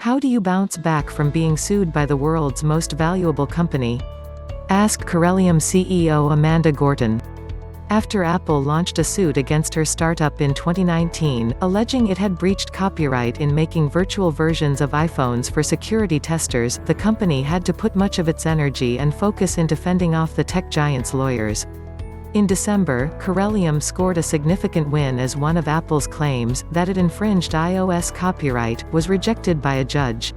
How do you bounce back from being sued by the world's most valuable company? Ask Corellium CEO Amanda Gorton. After Apple launched a suit against her startup in 2019, alleging it had breached copyright in making virtual versions of iPhones for security testers, the company had to put much of its energy and focus into fending off the tech giant's lawyers. In December, Corellium scored a significant win as one of Apple's claims, that it infringed iOS copyright, was rejected by a judge.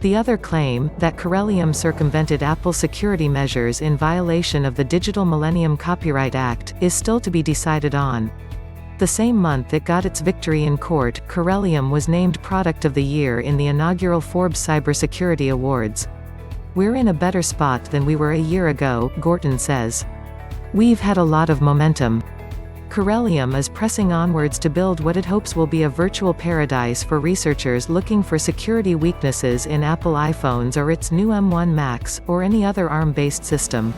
The other claim, that Corellium circumvented Apple's security measures in violation of the Digital Millennium Copyright Act, is still to be decided on. The same month it got its victory in court, Corellium was named Product of the Year in the inaugural Forbes Cybersecurity Awards. "We're in a better spot than we were a year ago," Gorton says. "We've had a lot of momentum. Corellium is pressing onwards to build what it hopes will be a virtual paradise for researchers looking for security weaknesses in Apple iPhones or its new M1 Max, or any other ARM-based system."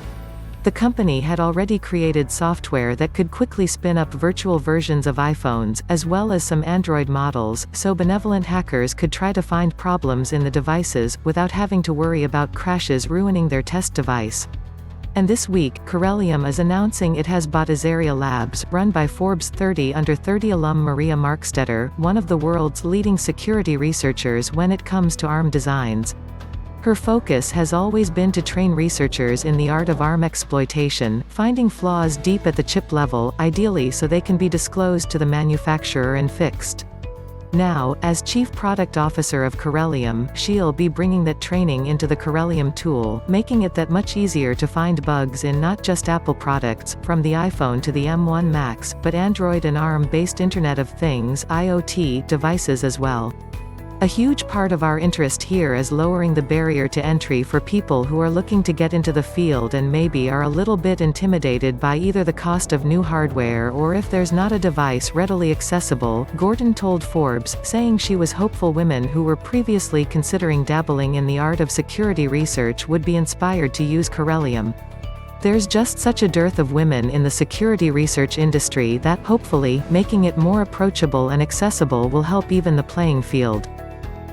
The company had already created software that could quickly spin up virtual versions of iPhones, as well as some Android models, so benevolent hackers could try to find problems in the devices, without having to worry about crashes ruining their test device. And this week, Corellium is announcing it has bought Azaria Labs, run by Forbes 30 Under 30 alum Maria Markstetter, one of the world's leading security researchers when it comes to ARM designs. Her focus has always been to train researchers in the art of ARM exploitation, finding flaws deep at the chip level, ideally so they can be disclosed to the manufacturer and fixed. Now, as Chief Product Officer of Corellium, she'll be bringing that training into the Corellium tool, making it that much easier to find bugs in not just Apple products, from the iPhone to the M1 Max, but Android and ARM-based Internet of Things (IoT) devices as well. A huge part of our interest here is lowering the barrier to entry for people who are looking to get into the field and maybe are a little bit intimidated by either the cost of new hardware or if there's not a device readily accessible, Gorton told Forbes, saying she was hopeful women who were previously considering dabbling in the art of security research would be inspired to use Corellium. "There's just such a dearth of women in the security research industry that, hopefully, making it more approachable and accessible will help even the playing field."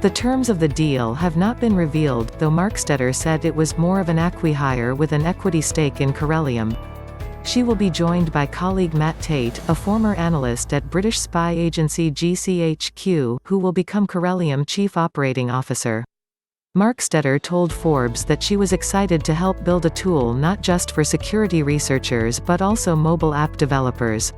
The terms of the deal have not been revealed, though Markstetter said it was more of an acqui-hire with an equity stake in Corellium. She will be joined by colleague Matt Tate, a former analyst at British spy agency GCHQ, who will become Corellium Chief Operating Officer. Markstetter told Forbes that she was excited to help build a tool not just for security researchers but also mobile app developers.